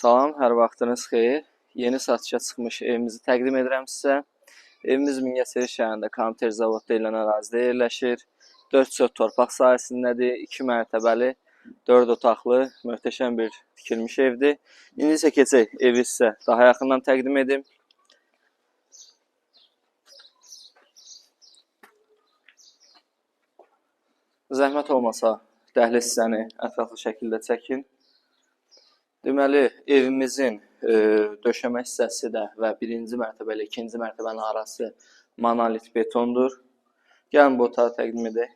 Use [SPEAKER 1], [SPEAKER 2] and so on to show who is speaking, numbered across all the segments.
[SPEAKER 1] Salam, hər vaxtınız xeyir. Yeni satışa çıxmış evimizi təqdim edirəm sizə. Evimiz Mingəçevir şəhərində Komitər Zavod deyilən ərazidə yerləşir. 4 sot torpaq sahəsindədir. 2 mərtəbəli, 4 otaqlı, möhtəşəm bir tikilmiş evdir. İndi isə keçək evi sizə daha yaxından təqdim edim. Zəhmət olmasa dəhliz hissəni ətraflı şəkildə çəkin. Deməli, evimizin döşəmə hissəsi də və birinci mərtəbə ilə ikinci mərtəbənin arası monolit betondur. Gəlin bu otağı təqdim edək.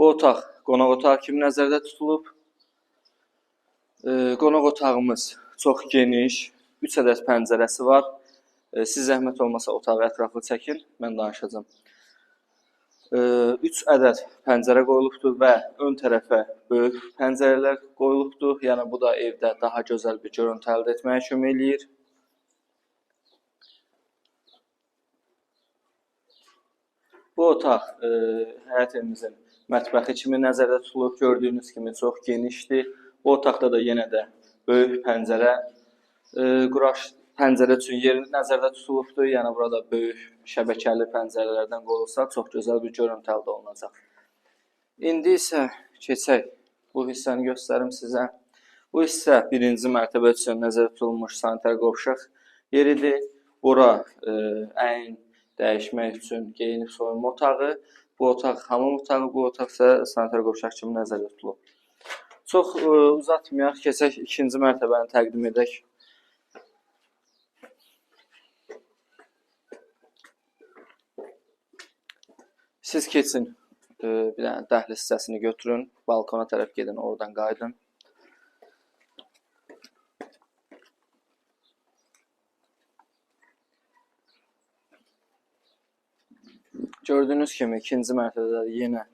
[SPEAKER 1] Bu otaq qonaq otağı kimi nəzərdə tutulub. Qonaq otağımız çox geniş, 3 ədəd pəncərəsi var. Siz zəhmət olmasa otağı ətraflı çəkin, mən danışacağım. 3 ədəd pəncərə qoyulubdur və ön tərəfə böyük pəncərələr qoyulubdur. Yəni bu da evdə daha gözəl bir görüntü əldə etməyə kömək eləyir. Bu otaq həyət evimizin mətbəxi kimi nəzərdə tutulub. Gördüyünüz kimi çox genişdir. Bu otaqda da yenə də böyük pəncərə pəncərə üçün yer nəzərdə tutulubdur. Yəni burada böyük şəbəkəli pəncərələrdən qoyulsa çox gözəl bir görüntü əldə olunacaq. İndi isə keçək bu hissəni göstərim sizə. Bu hissə birinci mərtəbə üçün nəzərdə tutulmuş sanitar qovşaq yeridir. Bura əyin dəyişmək üçün geyinib soyunma otağı. Bu otaq hamam otağı, bu otaq isə sanitar qovşaq kimi nəzərdə tutulub. Çox uzatmayaq, keçək ikinci mərtəbəni təqdim edək. Siz keçin, bir dənə dəhliz hissəsini götürün, balkona tərəf gedin, oradan qaydın. Gördüyünüz kimi ikinci mərtəbədə yenə,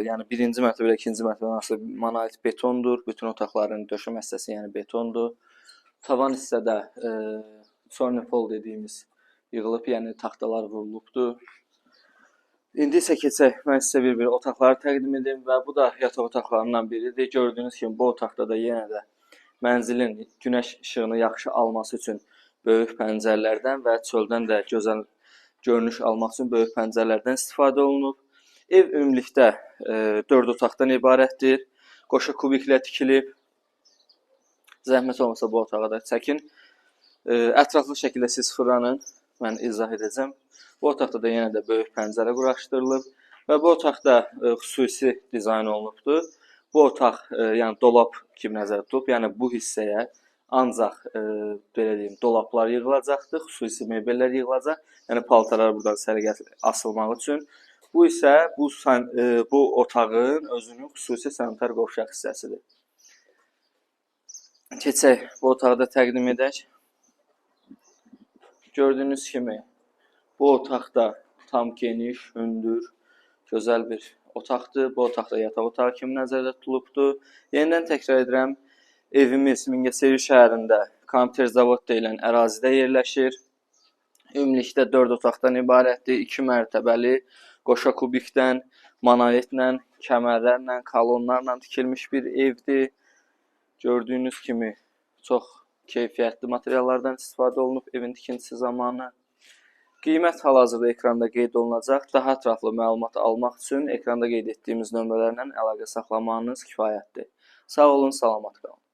[SPEAKER 1] yəni birinci mərtəbə ilə ikinci mərtəbənin arası monolit betondur. Bütün otaqların döşəmə hissəsi yəni betondur. Tavan hissədə sonipol dediyimiz yığılıb, yəni taxtalar vurulubdur. İndi isə keçək, mən sizə bir otaqları təqdim edim və bu da yataq otaqlarından biridir. Gördüyünüz kimi bu otaqda da yenə də mənzilin günəş işığını yaxşı alması üçün böyük pəncərələrdən və çöldən də gözəl görünüş almaq üçün böyük pəncərələrdən istifadə olunub. Ev ümumilikdə 4 otaqdan ibarətdir. Qoşa kubiklə tikilib. Zəhmət olmasa bu otağı da çəkin. Ətraflı şəkildə siz fırlanın, mən izah edəcəm. Bu otaqda da yenə də böyük pəncərə quraşdırılıb və bu otaqda xüsusi dizayn olunubdur. Bu otaq yəni dolab kimi nəzərdə tutulub. Yəni bu hissəyə ancaq belə deyim, dolablar yığılacaqdır, xüsusi mebellər yığılacaq. Yəni paltarlar buradan səliqəli asılmaq üçün. Bu isə bu otağın özünün xüsusi sanitar qovşaq hissəsidir. Keçək bu otağı da təqdim edək. Gördüyünüz kimi bu otaq da tam geniş, hündür, gözəl bir otaqdır. Bu otaq da yataq otağı kimi nəzərdə tutulubdur. Yenidən təkrar edirəm, evimiz Mingəçevir şəhərində Komitər Zavod deyilən ərazidə yerləşir. Ümumilikdə 4 otaqdan ibarətdir. 2 mərtəbəli, qoşa kubikdən, monolitlə, kəmərlərlə, kolonlarla tikilmiş bir evdir. Gördüyünüz kimi çox keyfiyyətli materiallardan istifadə olunub evin tikintisi zamanı. Qiymət hal-hazırda ekranda qeyd olunacaq. Daha ətraflı məlumat almaq üçün ekranda qeyd etdiyimiz nömrələrlə əlaqə saxlamağınız kifayətdir. Sağ olun, salamat qalın.